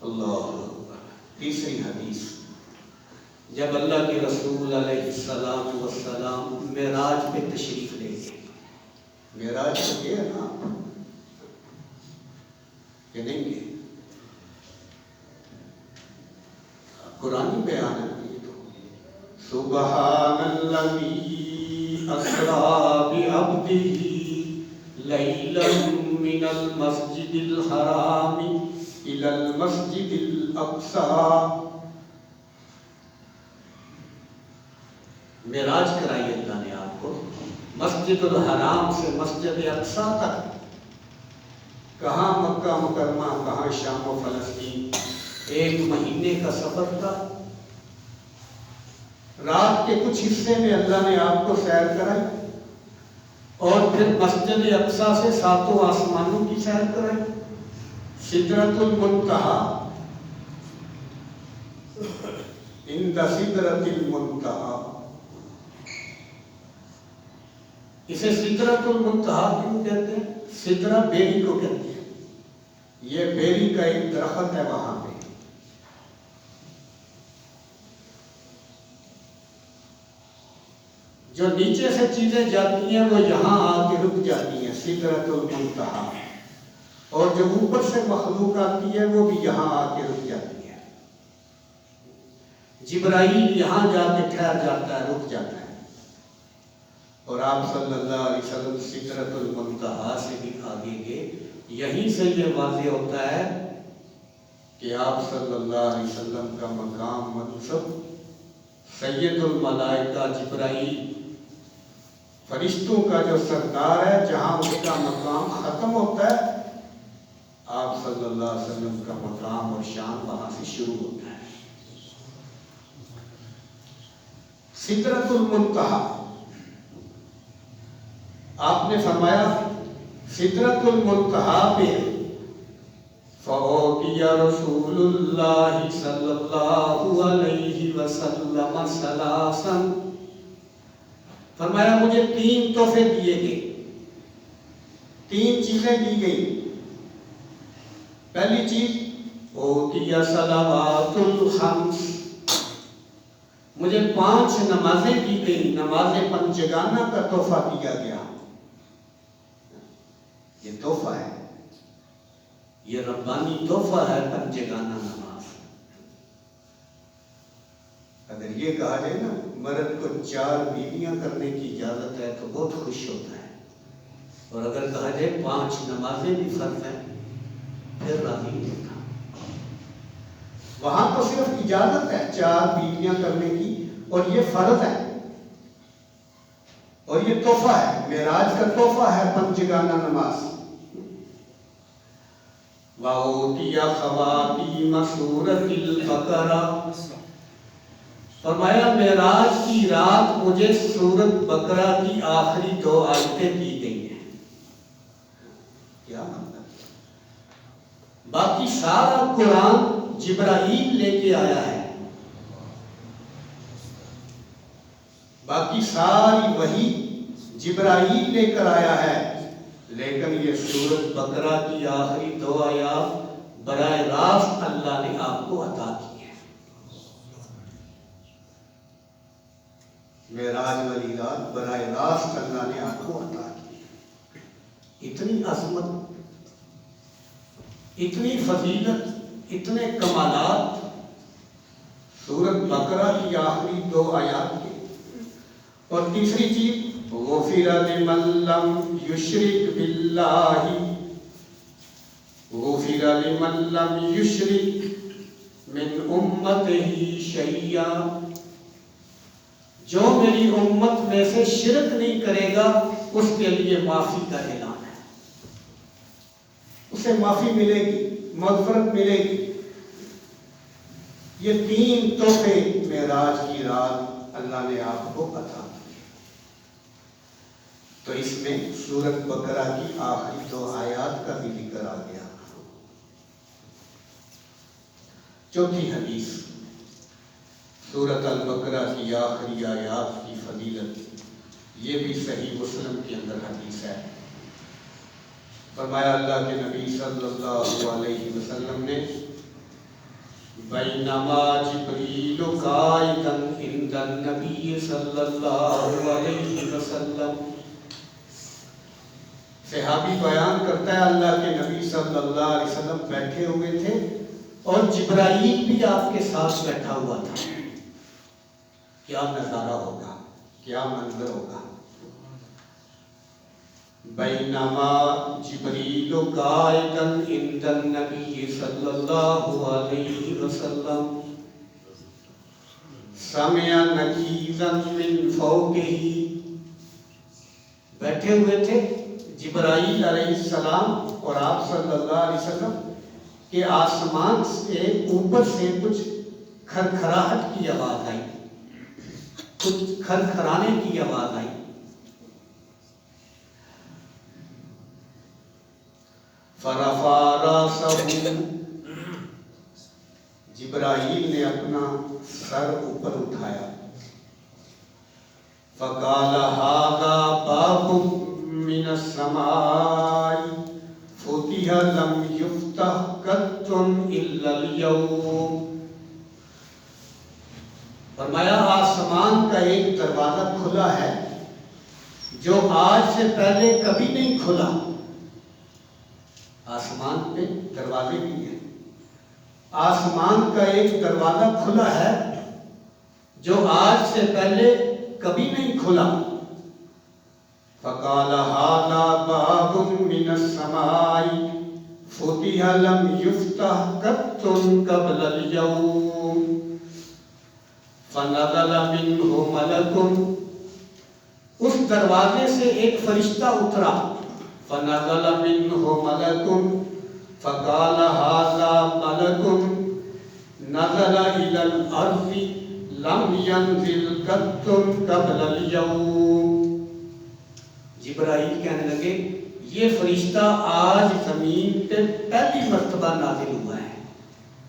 اللہ تیسری حدیث، جب اللہ کے رسول علیہ السلام والسلام معراج پہ تشریف لے گئے، معراج پہ گئے نا کہ نہیں گئے؟ قرآنی بیان ہے یہ تو، سبحان الذی اسری بعبدہ لیلا من المسجد الحرام الی المسجد الاقصی۔ معراج کرائی اللہ نے آپ کو مسجد الحرام سے مسجد اقصی تک، کہاں مکہ مکرمہ، کہاں شام و فلسطین، 1 مہینے کا سفر تھا۔ رات کے کچھ حصے میں اللہ نے آپ کو سیر کرائی اور پھر مسجد اقصی سے 7 آسمانوں کی سیر کرائی، سدرۃ المنتہا، عند سدرۃ المنتہا، اسے سدرۃ المنتہا کیوں کہتے ہیں؟ سدرہ بیری کو کہتے ہیں، یہ بیری کا ایک درخت ہے وہاں پہ۔ جو نیچے سے چیزیں جاتی ہیں وہ یہاں آ کے رک جاتی ہیں، سدرۃ المنتہا، اور جو اوپر سے مخلوق آتی ہے وہ بھی یہاں آ کے رک جاتی ہے۔ جبرائیل یہاں جا کے ٹھہر جاتا ہے، رک جاتا ہے، اور آپ صلی اللہ علیہ وسلم سدرۃ المنتہا سے بھی آگے گئے۔ یہیں سے یہ واضح ہوتا ہے کہ آپ صلی اللہ علیہ وسلم کا مقام منصب سید الملائکہ جبرائیل، فرشتوں کا جو سردار ہے، جہاں اس کا مقام ختم ہوتا ہے، آپ صلی اللہ علیہ وسلم کا مقام اور شان وہاں سے شروع ہوتا ہے۔ سدرۃ المنتہا، آپ نے فرمایا سدرۃ المنتہا پہ فَأُعْطِيَ رسول اللہ صلی اللہ علیہ وسلم ثلاثاً، فرمایا مجھے 3 تحفے دیے گئے، 3 چیزیں دی گئی۔ پہلی چیز اُعْطِيَ صلوات الخمس، مجھے 5 نمازیں دی گئی، نماز پنجگانہ کا تحفہ دیا گیا۔ یہ تحفہ ہے، یہ ربانی تحفہ ہے پنجگانہ نماز۔ اگر یہ کہا جائے نا مرد کو 4 بیویاں کرنے کی اجازت ہے تو بہت خوش ہوتا ہے، اور اگر کہا جائے 5 نمازیں بھی فرض ہیں پھر راضی نہیں ہوتا۔ وہاں تو صرف اجازت ہے 4 بیویاں کرنے کی، اور یہ فرض ہے، اور یہ تحفہ ہے، معراج کا تحفہ ہے پنجگانہ نماز۔ وَأُعْطِيَ خَوَاتِيمَ سُورَةِ الْبَقَرَةِ، فرمایا معراج کی رات مجھے سورۃ بقرہ کی آخری 2 آیتیں دی گئی ہیں۔ کیا مطلب؟ باقی سارا قرآن جبرائیل لے کے آیا ہے، باقی ساری وحی جبرائیل لے کر آیا ہے، لیکن یہ سورۃ بقرہ کی آخری 2 آیات براہ راست اللہ نے آپ کو عطا کی ہے۔ معراج والی رات براہ راست اللہ نے آپ کو عطا کی ہے۔ اتنی عظمت، اتنی فضیلت، اتنے کمالات سورۃ بقرہ کی آخری 2 آیات کے۔ اور تیسری چیز غفر لمن لم یشرک باللہ، غفر لمن لم یشرک من امتہ شیئا، جو میری امت میں سے شرک نہیں کرے گا اس کے لیے معافی کا اعلان ہے، اسے معافی ملے گی، مغفرت ملے گی۔ یہ 3 تحفے معراج کی رات اللہ نے آپ کو عطا کیے۔ تو اس میں سورۃ بقرہ کی آخری 2 آیات کا بھی ذکر آ گیا۔ چوتھی حدیث، سورۃ البقرہ کی آخری آیات کی فضیلت، یہ بھی صحیح مسلم کے اندر حدیث ہے۔ فرمایا اللہ کے نبی صلی اللہ علیہ وسلم نے بینما جبریل قائدًا عند النبی صلی اللہ علیہ وسلم. صحابی بیان کرتا ہے اللہ کے نبی صلی اللہ علیہ وسلم بیٹھے ہوئے تھے اور جبرائیل بھی آپ کے ساتھ بیٹھا ہوا تھا. کیا نظارہ ہوگا، کیا منظر ہوگا. بینما جبریل قائدًا عند النبی صلی اللہ علیہ وسلم سمع نکیزا من فوقہ. بیٹھے ہوئے تھے جبرائیل علیہ السلام اور آپ صلی اللہ علیہ وسلم کہ آسمان سے اوپر سے کچھ کھرکھراہٹ کی آواز آئی، کچھ کھرکھرانے کی آواز آئی. فرفع راسہ، جبرائیل نے اپنا سر اوپر اٹھایا. فقال ھذا باب من السماء فتح لم یفتح قط الا اليوم. فرمایا آسمان کا ایک دروازہ کھلا ہے جو آج سے پہلے کبھی نہیں کھلا. آسمان پہ دروازے بھی ہیں. آسمان کا ایک دروازہ کھلا ہے جو آج سے پہلے کبھی نہیں کھلا. فقال ھذا باب من السماء فتح لم یفتح قط قبل اليوم فنزل منه ملک. اس دروازے سے ایک فرشتہ اترا. فنزل منه ملک فقال ھذا ملک نزل الى الارض لم ينزل قط قبل اليوم. جبرائیل کہنے لگے یہ فرشتہ آج زمین پہ پہلی مرتبہ نازل ہوا ہے،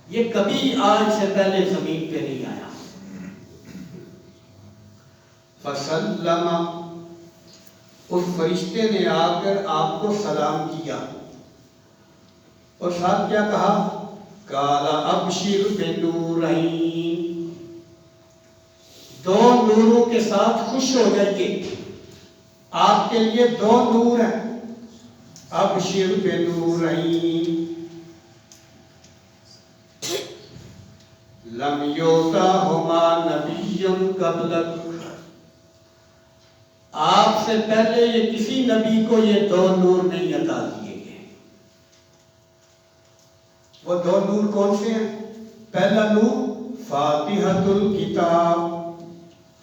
یہ کبھی آج سے پہلے زمین پہ نہیں آیا. فسلم، اس فرشتے نے آ کر آپ کو سلام کیا اور ساتھ کیا کہا؟ قال ابشر بنورین، دو نوروں کے ساتھ خوش ہو جائیے، آپ کے لیے دو نور ہیں. ابشر بنورین لم یؤتہما نبی قبلک، آپ سے پہلے یہ کسی نبی کو یہ دو نور نہیں عطا کیے گئے. وہ دو نور کون سے ہیں؟ پہلا نور فاتحۃ الکتاب،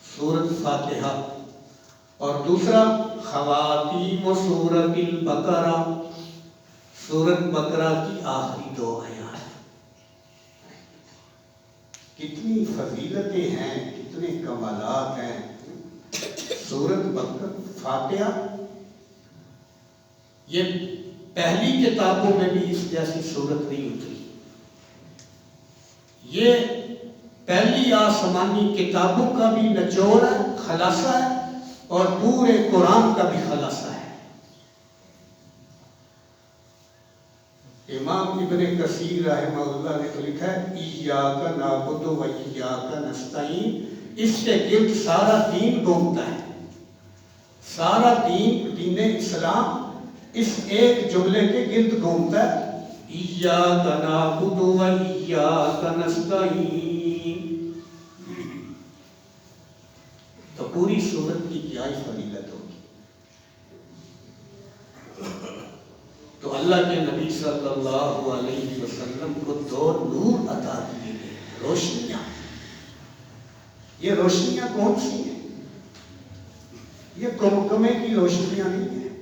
سورۃ فاتحہ، اور دوسرا خواتیم سورۃ البقرہ، سورۃ بقرہ کی آخری دو آیات. کتنی فضیلتیں ہیں، کتنے کمالات ہیں. سورۃ بقرہ، فاتحہ، یہ پہلی کتابوں میں بھی اس جیسی سورت نہیں اتری. یہ پہلی آسمانی کتابوں کا بھی نچوڑ ہے، خلاصہ ہے، اور پورے قرآن کا بھی خلاصہ ہے. امام ابن کثیر رحمہ اللہ نے تو لکھا ہے ایاک نعبد و ایاک نستعین. اس کے گرد سارا دین گھومتا ہے. سارا دین، دین اسلام اس ایک جملے کے گرد گھومتا ہے، ایاک نعبد و ایاک نستعین. تو پوری سورت کی کیا ہی فضیلت ہوگی. تو اللہ کے نبی صلی اللہ علیہ وسلم کو دو نور عطا کیے گئے، روشنیاں. یہ روشنیاں کون سی ہیں؟ یہ کمکمے کی روشنیاں نہیں ہیں،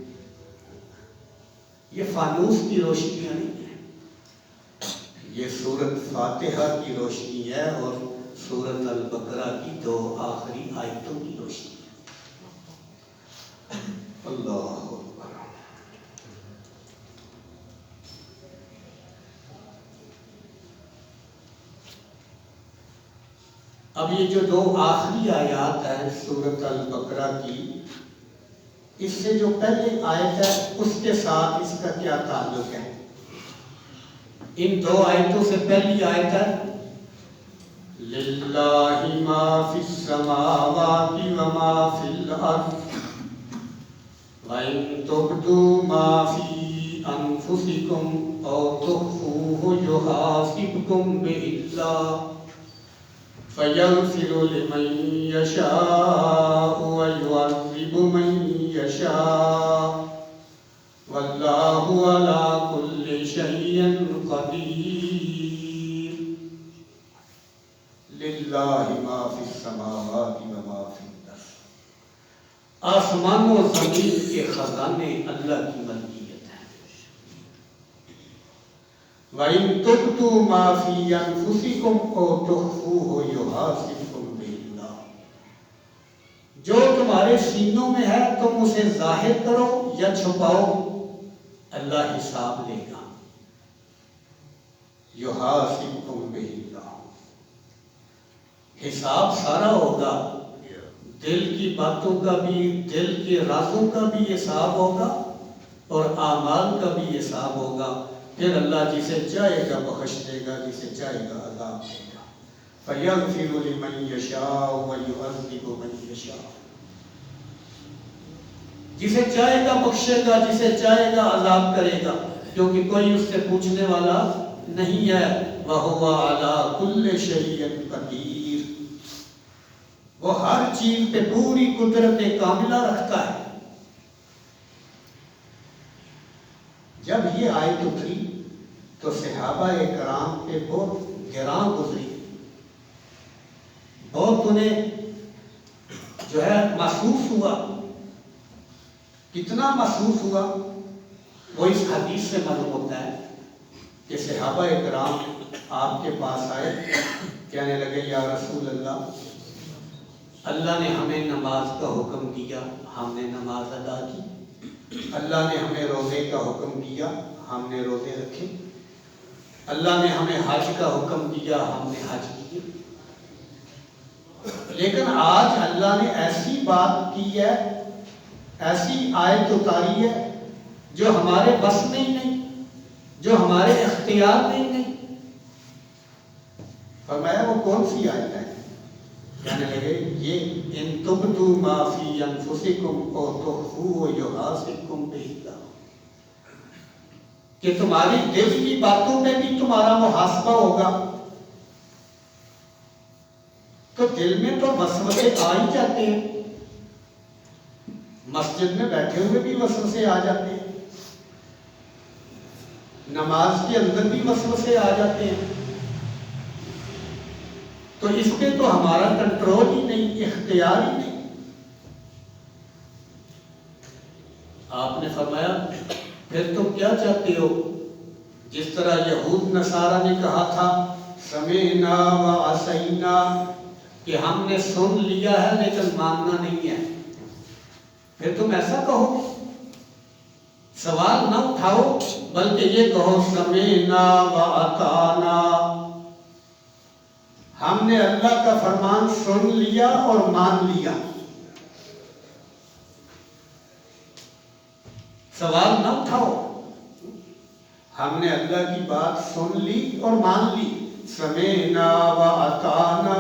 یہ فانوس کی روشنیاں نہیں ہیں. یہ سورۃ فاتحہ کی روشنی ہے اور سورۃ البقرہ کی دو آخری آیتوں کی روشنی ہے. اللہ اکبر. اب یہ جو دو آخری آیات ہیں سورۃ البقرہ کی، اس سے جو پہلی آیت ہے اس کے ساتھ اس کا کیا تعلق ہے؟ ان دو آیتوں سے پہلی آیت ہے للہ ما فی السماوات وما فی الارض وَإِن تُبْدُوا مَا فِي أَنفُسِكُمْ أَوْ تُخْفُوهُ يُحَاسِبْكُم بِهِ اللَّهُ فَيَغْفِرُ لِمَن يَشَاءُ وَيُعَذِّبُ مَن يَشَاءُ وَاللَّهُ عَلَى كُلِّ شَيْءٍ قَدِيرٌ لِلَّهِ مَا فِي السَّمَاوَاتِ وَمَا فِي الْأَرْضِ آسمان و زمین کے خزانے اللہ کی ملکیت ہیں۔ وَإِن تُبْدُوا مَا فِي أَنفُسِكُمْ أَوْ تُخْفُوهُ يُحَاسِبْكُم بِهِ اللَّهُ جو تمہارے سینوں میں ہے تم اسے ظاہر کرو یا چھپاؤ، اللہ حساب لے گا۔ يُحَاسِبْكُم بِهِ اللَّهُ حساب سارا ہوگا، دل کی باتوں کا بھی، دل کے رازوں کا بھی حساب ہوگا اور اعمال کا بھی حساب ہوگا۔ پھر اللہ جسے چاہے گا بخش دے گا، جسے چاہے گا عذاب دے گا۔ فَيَغْفِرُ لِمَن يَشَاءُ وَيُعَذِّبُ مَن يَشَاءُ جسے چاہے گا بخشے گا، جسے چاہے گا عذاب کرے گا، کیونکہ کوئی اس سے پوچھنے والا نہیں ہے۔ وَهُوَ عَلَى كُلِّ شَيْءٍ قَدِيرٌ وہ ہر چیز پہ پوری قدرت کاملہ رکھتا ہے۔ جب یہ آیت اتری تو صحابہ کرام پہ بہت گراں گزری، بہت انہیں جو ہے محسوس ہوا۔ کتنا محسوس ہوا وہ اس حدیث سے معلوم ہوتا ہے کہ صحابہ کرام آپ کے پاس آئے، کہنے لگے یا رسول اللہ، اللہ نے ہمیں نماز کا حکم دیا، ہم نے نماز ادا کی۔ اللہ نے ہمیں روزے کا حکم دیا، ہم نے روزے رکھے۔ اللہ نے ہمیں حج کا حکم دیا، ہم نے حج کیے۔ لیکن آج اللہ نے ایسی بات کی ہے، ایسی آیت اتاری ہے جو ہمارے بس میں ہی نہیں، جو ہمارے اختیار میں ہی نہیں۔ فرمایا وہ کون سی آیت ہے؟ کہنے لگے یہ ان تبدوا ما فی انفسکم او تخفوہ یحاسبکم بہ اللہ، کہ تمہاری دل کی باتوں پہ بھی تمہارا محاسبہ ہوگا۔ تو دل میں تو وسوسے آ ہی جاتے ہیں، مسجد میں بیٹھے ہوئے بھی وسوسے آ جاتے ہیں، نماز کے اندر بھی وسوسے آ جاتے ہیں۔ تو اس پہ تو ہمارا کنٹرول ہی نہیں، اختیار ہی نہیں۔ آپ نے فرمایا پھر تم کیا چاہتے ہو؟ جس طرح یہود نصارہ نے کہا تھا سمعنا وعصینا، کہ ہم نے سن لیا ہے لیکن ماننا نہیں ہے، پھر تم ایسا کہو، سوال نہ اٹھاؤ، بلکہ یہ کہو سمعنا واطعنا، ہم نے اللہ کا فرمان سن لیا اور مان لیا۔ سوال نہ اٹھاؤ، ہم نے اللہ کی بات سن لی اور مان لی۔ سمعنا واطعنا،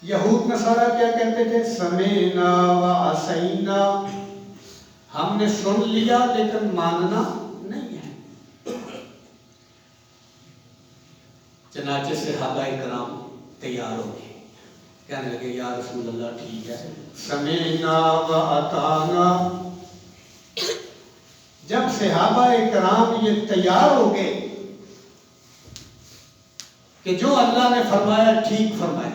یہود نصارہ کیا کہتے تھے؟ سمعنا وعصینا، ہم نے سن لیا لیکن ماننا نہیں ہے۔ چنانچہ صحابہ کرام تیار ہو گئے، کہنے لگے یا رسول اللہ ٹھیک ہے، سمعنا واطعنا۔ جب صحابہ کرام یہ تیار ہو گئے کہ جو اللہ نے فرمایا ٹھیک فرمایا،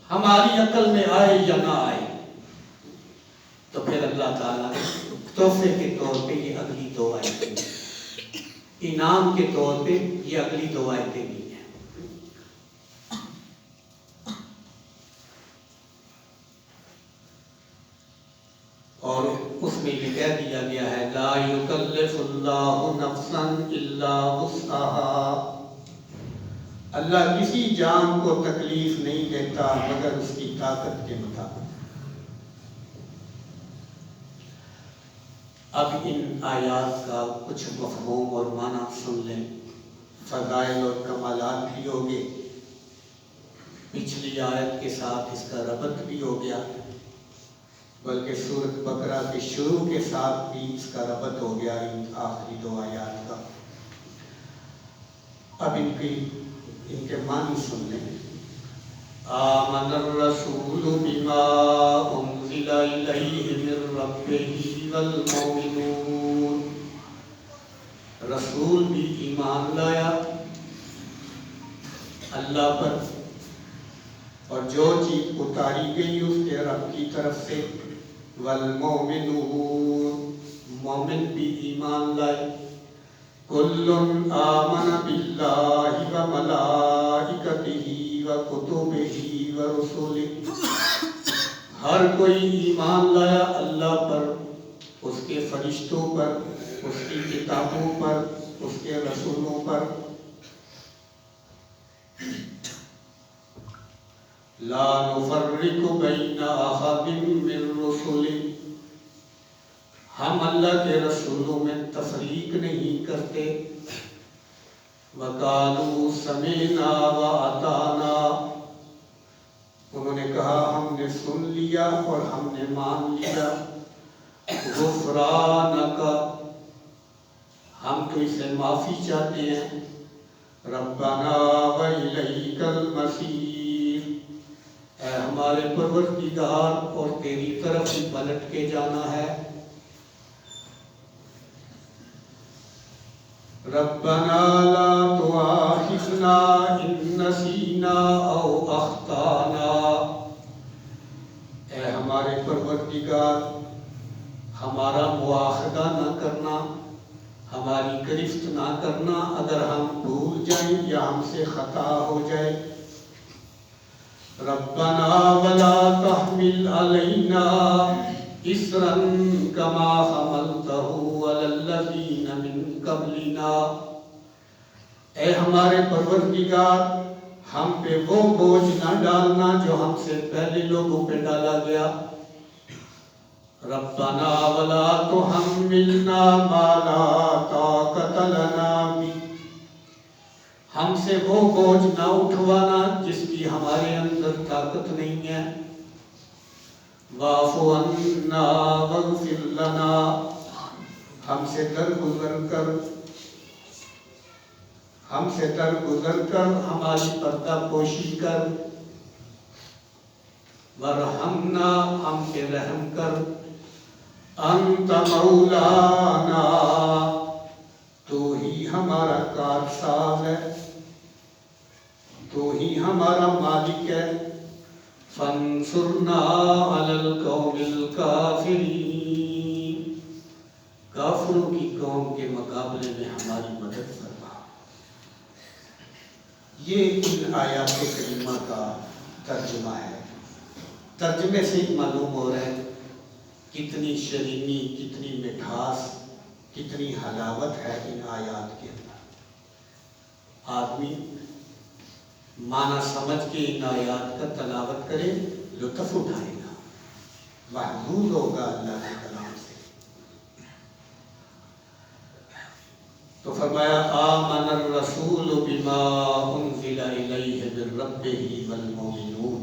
ہماری عقل میں آئے یا نہ آئے، تو پھر اللہ تعالیٰ نے تحفے کے طور پہ یہ اگلی دو آیتیں، انعام کے طور پہ یہ اگلی دو آیتیں دی ہیں۔ اور اس میں یہ کہہ دیا گیا ہے لا یکلف اللہ نفسا الا وسعها، اللہ کسی جان کو تکلیف نہیں دیتا مگر اس کی طاقت کے مطابق۔ اب ان آیات کا کچھ مفہوم اور معنی سن لیں۔ فضائل اور کمالات بھی ہو گئے، پچھلی آیت کے ساتھ اس کا ربط بھی ہو گیا، بلکہ سورۃ بقرہ کے شروع کے ساتھ بھی اس کا ربط ہو گیا ان آخری 2 آیات کا۔ اب ان کے معنی سن لیں۔ آمن الرسول بما انزل الیہ من ربہ والمؤمنون، رسول بھی ایمان لایا اللہ پر اور جو چیز اتاری گئی اس کے رب کی طرف سے، والمؤمنون، مومن بھی ایمان لائے، کل آمن باللہ وملائکتہ وکتبہ ورسلہ، ہر کوئی ایمان لایا اللہ پر، اس کے فرشتوں پر، اس کی کتابوں پر، اس کے رسولوں پر۔ لا نفرق بین احد من رسلہ، ہم اللہ کے رسولوں میں تفریق نہیں کرتے۔ وقالوا سمعنا واطعنا، انہوں نے کہا ہم نے سن لیا اور ہم نے مان لیا۔ غفرانک، ہم تو اسے معافی چاہتے ہیں۔ ربنا وإلیک المصیر، اے ہمارے پروردگار اور تیری طرف ہی پلٹ کے جانا ہے۔ ربنا لا تؤاخذنا ان نسینا او اخطانا، اے ہمارے پروردگار ہمارا مواخذہ نہ کرنا، ہماری گرفت نہ کرنا اگر ہم بھول جائیں یا ہم سے خطا ہو جائے۔ ربنا ولا تحمل علینا اصرا کما حملته علی الذین من قبلنا، اے ہمارے پروردگار ہم پہ وہ بوجھ نہ ڈالنا جو ہم سے پہلے لوگوں پہ ڈالا گیا۔ ربنا ولا تحملنا ما لا طاقت لنا بہ، ہم سے وہ بوجھ نہ اٹھوانا جس کی ہمارے اندر طاقت نہیں ہے۔ واعف عنا واغفر لنا، ہم سے درگزر کر ہماری پردہ پوشی کر۔ ورحمنا، ہم پہ رحم کر۔ انت مولانا، تو ہی ہمارا کارساز ہے، تو ہی ہمارا مالک ہے۔ فانصرنا علی القوم الکافرین، کافروں کی قوم کے مقابلے میں ہماری مدد فرما۔ یہ ان آیات کریمہ کا ترجمہ ہے۔ ترجمے سے ہی معلوم ہو رہا ہے کتنی شیرینی، کتنی مٹھاس، کتنی حلاوت ہے ان آیات کے اندر۔ آدمی معنی سمجھ کے ان آیات کا تلاوت کرے، لطف اٹھائے گا، محظوظ ہوگا اللہ کے کلام سے۔ تو فرمایا آمن الرسول بما انزل الیہ من ربہ والمؤمنون،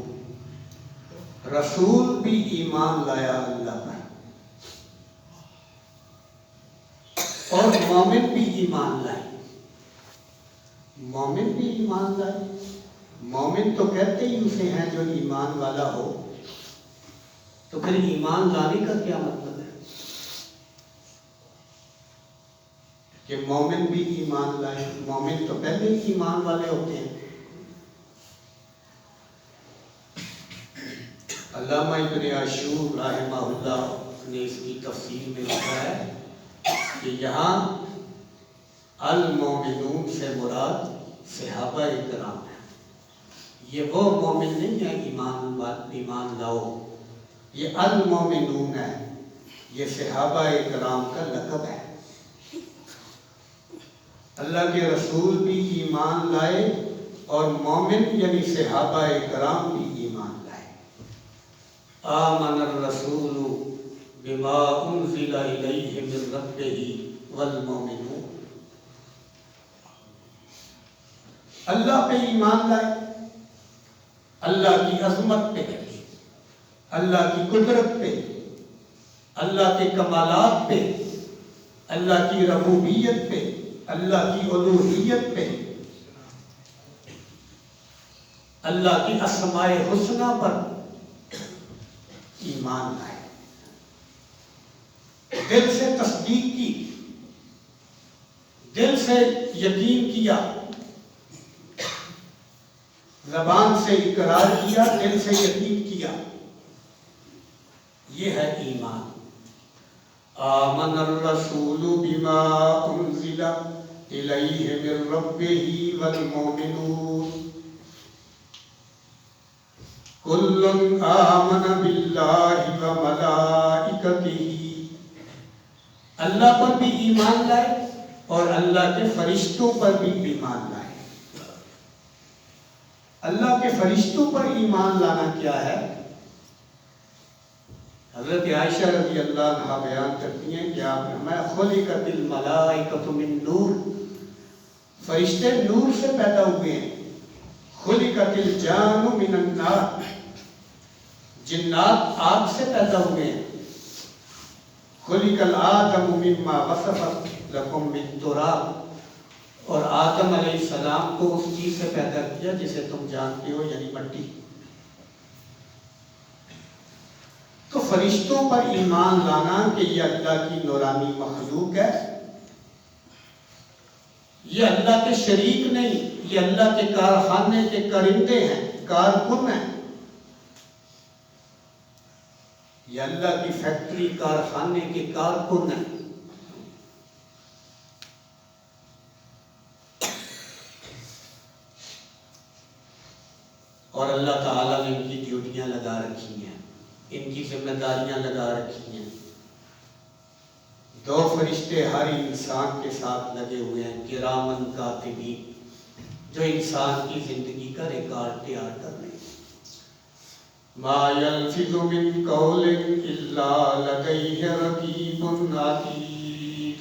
رسول بھی ایمان لایا اللہ پر اور مومن بھی ایمان لائے۔ مومن بھی ایمان لائے، مومن تو کہتے ہی اسے ہیں جو ایمان والا ہو، تو پھر ایمان لانے کا کیا مطلب ہے کہ مومن بھی ایمان لائے؟ مومن تو پہلے ہی ایمان والے ہوتے ہیں۔ علامہ ابن عاشور رحمہ اللہ نے اس کی تفسیر میں لکھا ہے کہ یہاں المومنون سے مراد صحابہ کرام ہیں۔ یہ وہ مومن نہیں ہے ایمان لاؤ، یہ المومنون ہے، یہ صحابہ کرام کا لقب ہے۔ اللہ کے رسول بھی ایمان لائے اور مومن یعنی صحابہ کرام بھی ایمان لائے۔ آمن الرسول بما انزل الیہ من ربہ والمؤمنون، اللہ پہ ایمان لائے، اللہ کی عظمت پہ، اللہ کی قدرت پہ، اللہ کے کمالات پہ، اللہ کی ربوبیت پہ، اللہ کی الوہیت پہ، اللہ کی اسماء حسنہ پر ایمان لائے، دل سے تصدیق کی، دل سے یقین کیا، زبان سے اقرار کیا، دل سے یقین کیا، یہ ہے ایمان۔ آمن الرسول بما انزل الیہ من ربہ والمؤمنون کل آمن باللہ وملائکتہ، اللہ پر بھی ایمان لائے اور اللہ کے فرشتوں پر بھی ایمان لائے۔ اللہ کے فرشتوں پر ایمان لانا کیا ہے؟ حضرت عائشہ رضی اللہ عنہا بیان کرتی ہیں کہ آپ نے فرمایا خلقت الملائکۃ من نور، فرشتے نور سے پیدا ہوئے ہیں۔ خلقت الجان من النار، جنات آگ سے پیدا ہوئے ہیں۔ خلق الآدم مما وصفت لکم من تراب، اور آدم علیہ السلام کو اس چیز سے پیدا کیا جسے تم جانتے ہو، یعنی مٹی۔ تو فرشتوں پر ایمان لانا کہ یہ اللہ کی نورانی مخلوق ہے، یہ اللہ کے شریک نہیں، یہ اللہ کے کارخانے کے کرندے ہیں، کارکن ہیں، یہ اللہ کی فیکٹری کارخانے کے کارکن ہیں۔ اور اللہ تعالیٰ نے ان کی ڈیوٹیاں لگا رکھی ہیں، ان کی ذمہ داریاں لگا رکھی ہیں۔ دو فرشتے ہر انسان کے ساتھ لگے ہوئے ہیں، کرامن کاتبین، جو انسان کی زندگی کا ریکارڈ تیار کر رہے ہیں۔ ما یلفظ من قول الا لدیہ رقیب عتید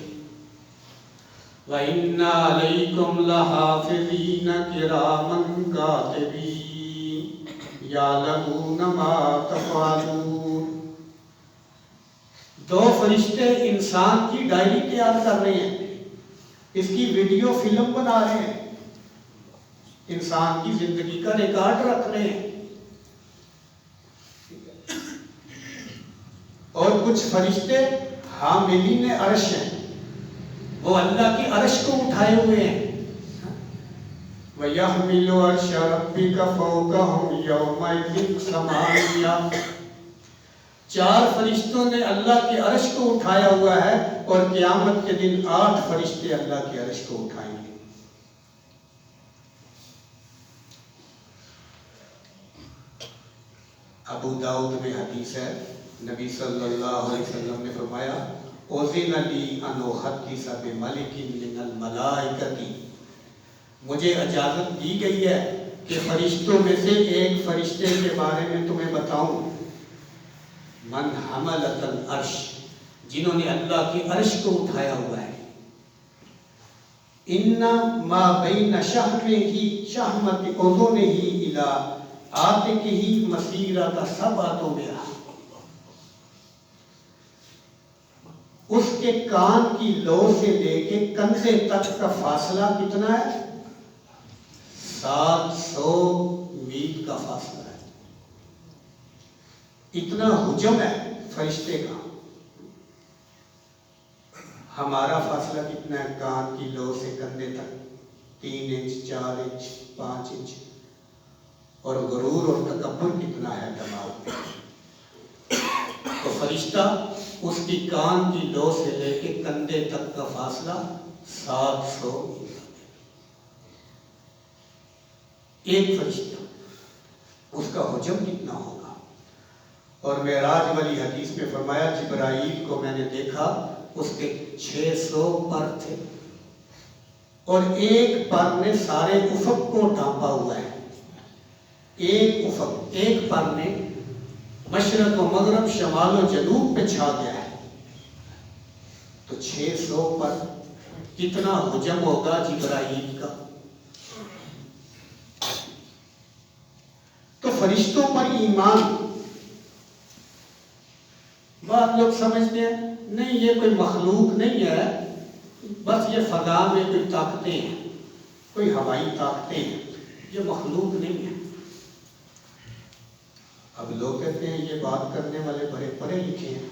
وَإِنَّ عَلَيْكُمْ لَحَافِظِينَ كِرَامًا كَاتِبِينَ يَعْلَمُونَ مَا تَفْعَلُونَ۔ دو فرشتے انسان کی ڈائری تیار کر رہے ہیں، اس کی ویڈیو فلم بنا رہے ہیں، انسان کی زندگی کا ریکارڈ رکھ رہے ہیں۔ اور کچھ فرشتے حاملین عرش ہیں، وہ اللہ کی عرش کو اٹھائے ہوئے ہیں۔ وَيَحْمِلُ عَرْشَ رَبِّكَ فَوْقَهُمْ يَوْمَئِذٍ ثَمَانِيَةٌ، چار فرشتوں نے اللہ کی عرش کو اٹھایا ہوا ہے، اور قیامت کے دن 8 فرشتے اللہ کی عرش کو اٹھائیں گے۔ ابو داؤد میں حدیث ہے، نبی صلی اللہ علیہ وسلم نے فرمایا اذن لی ان احدث بملک من الملائکۃ، مجھے اجازت دی گئی ہے کہ فرشتوں میں سے ایک فرشتے کے بارے میں تمہیں بتاؤں، من حملۃ العرش، جنہوں نے اللہ کی عرش کو اٹھایا ہوا ہے۔ ان ما بین شحمۃ اذنہ الی عاتقہ مسیرۃ 7 میرا، اس کے کان کی لو سے لے کے کندھے تک کا فاصلہ کتنا ہے؟ 700 میل کا فاصلہ ہے۔ اتنا حجم ہے فرشتے کا۔ ہمارا فاصلہ کتنا ہے کان کی لو سے کندھے تک؟ 3 انچ، 4 انچ، 5 انچ۔ اور غرور اور تکبر کتنا ہے دماغ میں؟ تو فرشتہ اس کی کان کی لو سے لے کے کندھے تک کا فاصلہ 700 میل۔ ایک فرشتہ، اس کا حجم کتنا ہوگا؟ اور معراج والی حدیث میں فرمایا جبرائیل کو میں نے دیکھا، اس کے 600 پر تھے، اور ایک پر نے سارے افق کو ڈھانپا ہوا ہے۔ ایک افق، ایک پر نے مشرق و مغرب، شمال و جنوب پہ چھا گیا ہے۔ تو 600 پر کتنا حجم ہوگا جبرائیل کا؟ فرشتوں پر ایمان، بعض لوگ سمجھتے ہیں نہیں یہ کوئی مخلوق نہیں ہے، بس یہ فضا میں کوئی طاقتیں ہیں، کوئی ہوائی طاقتیں ہیں، یہ مخلوق نہیں ہے۔ اب لوگ کہتے ہیں یہ بات کرنے والے بڑے پڑھے لکھے ہیں،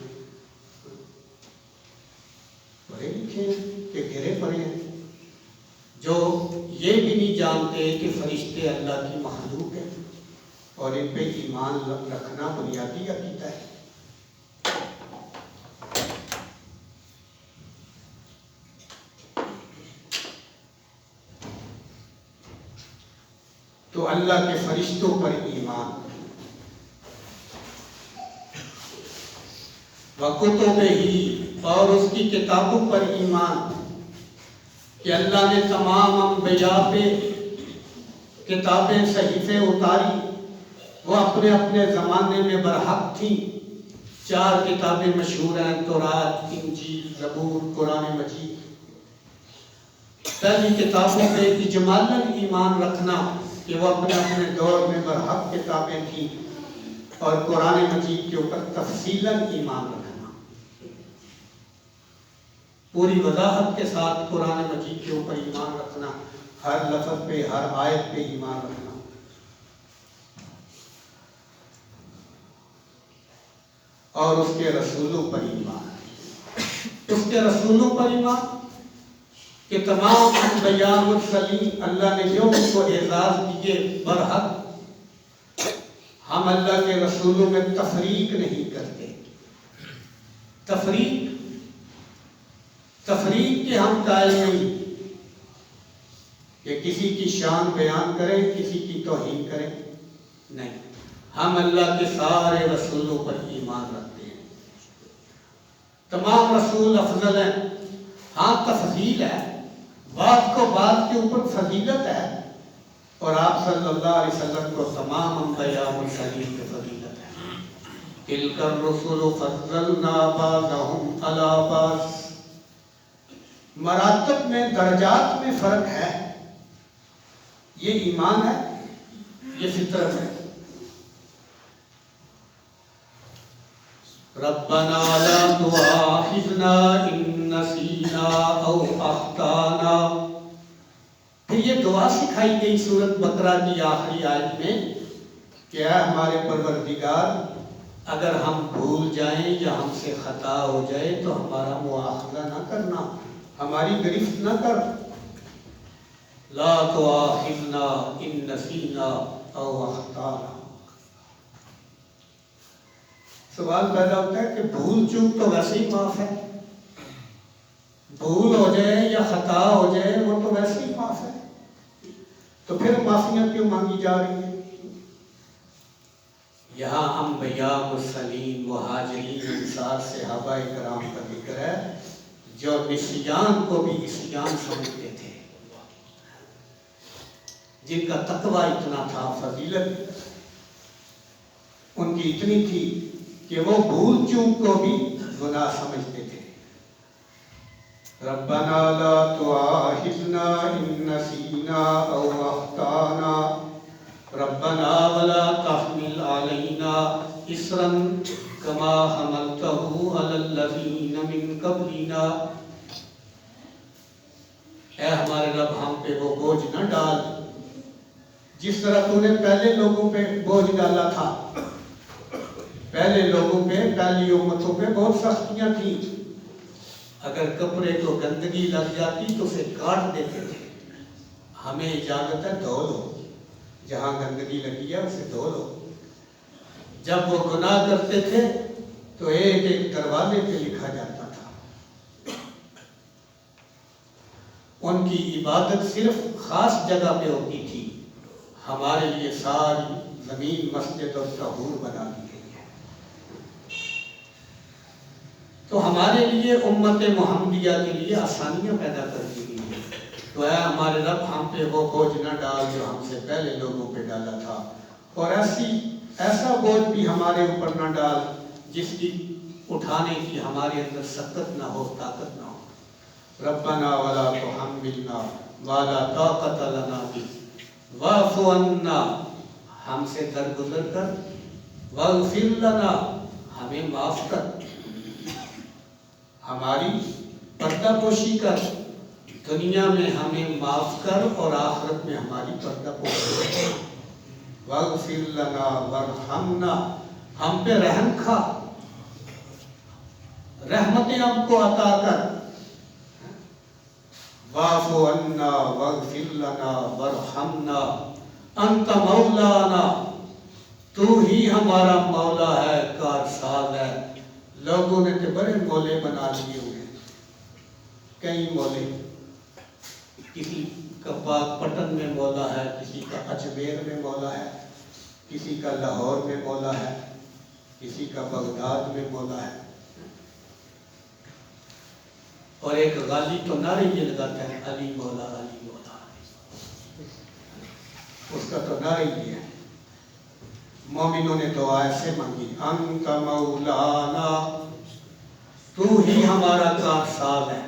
پڑھے لکھے ہیں کہ گرے پڑے ہیں، جو یہ بھی نہیں جانتے کہ فرشتے اللہ کی مخلوق ہیں اور ان پہ ایمان رکھنا بنیادی عقیدہ ہے۔ تو اللہ کے فرشتوں پر ایمان، وَكُتُبِهِ، اور اس کی کتابوں پر ایمان کہ اللہ نے تمام انبیاء پہ کتابیں صحیفے اتاری، وہ اپنے اپنے زمانے میں برحق تھیں۔ 4 کتابیں مشہور ہیں، تورات، انجیل، زبور، قرآن مجید۔ پہلی کتابوں پہ اجمالاً ایمان رکھنا کہ وہ اپنے اپنے دور میں برحق کتابیں تھیں، اور قرآن مجید کے اوپر تفصیلاً ایمان رکھنا، پوری وضاحت کے ساتھ قرآن مجید کے اوپر ایمان رکھنا، ہر لفظ پہ ہر آیت پہ ایمان رکھنا۔ اور اس کے رسولوں پر ایمان، اس کے رسولوں پر ایمان کہ تمام انبیاء مرسلین اللہ نے جو ان کو اعزاز دیے برحق، ہم اللہ کے رسولوں میں تفریق نہیں کرتے۔ تفریق کے ہم قائل نہیں کہ کسی کی شان بیان کریں، کسی کی توہین کریں، نہیں، ہم اللہ کے سارے رسولوں پر ایمان رکھتے ہیں۔ تمام رسول افضل ہیں، ہاں تفضیل ہے، بعض کو بعض کے اوپر فضیلت ہے، اور آپ صلی اللہ علیہ وسلم کو تمام انبیاء مرسلین کی فضیلت ہے۔ تِلْكَ الرُّسُلُ فَضَّلْنَا بَعْضَهُمْ عَلَىٰ بَعْضٍ، مراتب میں، درجات میں فرق ہے، یہ ایمان ہے، یہ فطرت ہے۔ رَبَّنَا لَا تُؤَاخِذْنَا إِن نَّسِينَا أَوْ أَخْطَأْنَا، پھر یہ دعا سکھائی گئی سورۃ بقرہ کی آخری آیت میں کہ اے ہمارے پروردگار، اگر ہم بھول جائیں یا ہم سے خطا ہو جائے تو ہمارا مواخذہ نہ کرنا، ہماری گرفت نہ کر۔ لا تؤاخذنا ان نسینا او اخطانا۔ سوال پیدا ہوتا ہے کہ بھول چوک تو ویسے ہی معاف ہے، بھول ہو جائے یا خطا ہو جائے وہ تو ویسے ہی معاف ہے، تو پھر معافیاں کیوں مانگی جا رہی ہیں؟ یہاں انبیاء مرسلین مہاجرین انصار صحابہ کرام کا ذکر ہے جو نسیان کو بھی عصیان سمجھتے تھے، جن کا تقوی اتنا تھا، فضیلت ان کی اتنی تھی کہ وہ بھول چوک کو بھی گناہ سمجھتے تھے۔ ربنا لا تؤاخذنا ان نسینا او اخطانا ربنا ولا تحمل علينا اصرا كما حملته على الذين من قبلنا، اے ہمارے رب ہم پہ وہ بوجھ نہ ڈال جس طرح تو نے پہلے لوگوں پہ بوجھ ڈالا تھا۔ پہلے لوگوں پہ، پہلی امتوں پہ بہت سختیاں تھیں، اگر کپڑے کو گندگی لگ جاتی تو اسے کاٹ دیتے تھے۔ ہمیں اجازت ہے دھو لو، جہاں گندگی لگی ہے اسے دھو لو۔ جب وہ گناہ کرتے تھے تو ایک ایک دروازے پہ لکھا جاتا تھا۔ ان کی عبادت صرف خاص جگہ پہ ہوتی تھی، ہمارے لیے ساری زمین مسجد اور طہور بنا دی گئی ہے۔ تو ہمارے لیے امت محمدیہ کے لیے آسانیاں پیدا کر دی گئی ہیں۔ تو اے ہمارے رب ہم پہ وہ بوجھ نہ ڈال جو ہم سے پہلے لوگوں پہ ڈالا تھا، اور ایسا بوجھ بھی ہمارے اوپر نہ ڈال جس کی اٹھانے کی ہمارے اندر سخت نہ ہو، طاقت نہ ہو۔ ربنا ولا تحملنا ما لا طاقت لنا به واعف عنا، ہم سے درگزر کر، واغفر لنا، ہمیں معاف کر، ہماری پردہ پوشی کر، دنیا میں ہمیں معاف کر اور آخرت میں ہماری پردہ پوشی کر، واغفر لنا وارحمنا، ہم پہ رحم کھا، رحمتیں ہم کو عطا کر، واعف عنا واغفر لنا وارحمنا انت مولانا، تو ہی ہمارا مولا ہے، کارساز ہے۔ لوگوں نے تو بڑے مولے بنا لیے ہوئے ہیں، کئی مولے، کسی کا پاک پٹن میں مولا ہے، کسی کا اجمیر میں مولا ہے، کسی کا لاہور میں مولا ہے، کسی کا بغداد میں مولا ہے، اور ایک غالی تو نعرے یہ لگاتا ہے علی مولا علی مولا، اس کا تو نعرہ یہ ہے۔ مومنوں نے دعا ایسے مانگی، انت مولانا، تو ہی ہمارا کارساز ہے،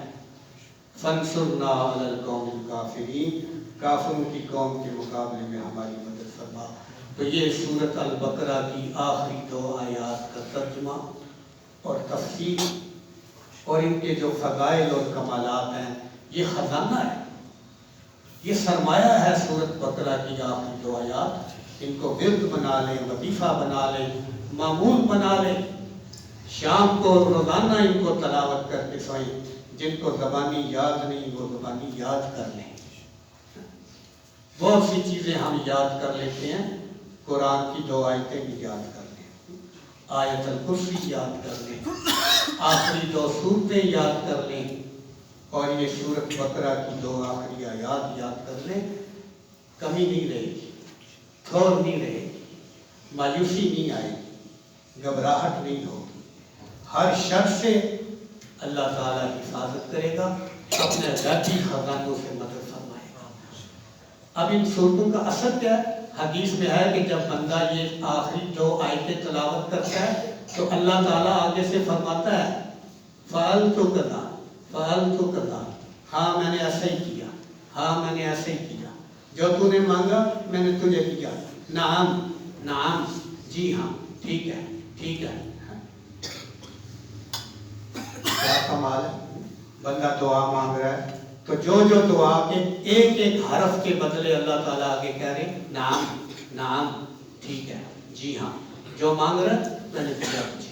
فانصرنا علی القوم الکافرین، کافروں کی قوم کے مقابلے میں ہماری مدد فرما۔ تو یہ سورۃ البقرہ کی آخری 2 آیات کا ترجمہ اور تفسیر اور ان کے جو فضائل اور کمالات ہیں، یہ خزانہ ہے، یہ سرمایہ ہے سورۃ بقرہ کی آخری 2 آیات۔ ان کو ورد بنا لیں، وظیفہ بنا لیں، معمول بنا لیں، شام کو روزانہ ان کو تلاوت کرتے سوئیں، جن کو زبانی یاد نہیں وہ زبانی یاد کر لیں۔ بہت سی چیزیں ہم یاد کر لیتے ہیں، قرآن کی 2 آیتیں بھی یاد کر لیں، آیت الکرسی یاد کر لیں، آخری 2 سورتیں یاد کر لیں، اور یہ سورۃ بقرہ کی 2 آخری آیات یاد کر لیں، کمی نہیں رہے گی، تھوڑ نہیں رہے گی، مایوسی نہیں آئے گی، گھبراہٹ نہیں ہوگی، ہر شر سے اللہ تعالیٰ حفاظت کرے گا، اپنے ذاتی خزانوں سے مدد فرمائے گا۔ اب ان صورتوں کا اثر کیا ہے؟ حدیث میں ہے کہ جب بندہ یہ آخری 2 آیتیں تلاوت کرتا ہے تو اللہ تعالیٰ آگے سے فرماتا ہے فعلت کذا فعلت کذا، ہاں میں نے ایسا ہی کیا، ہاں میں نے ایسا ہی کیا، جو تو نے مانگا میں نے تجھے دیا، نعم نعم، جی ہاں، ٹھیک ہے ٹھیک ہے۔ کیا کمال ہے، بندہ دعا مانگ رہا ہے تو جو جو دعا کے ایک ایک حرف کے بدلے اللہ تعالیٰ آگے کہہ رہے نعم نعم، ٹھیک ہے، جی ہاں، جو مانگ رہا ہے میں نے دیا تجھے۔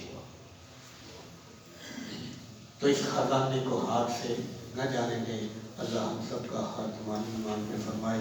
تو اس خزانے کو ہاتھ سے نہ جانے دیں، اللہ ہم سب کا ہاتھ مان کے فرمائے۔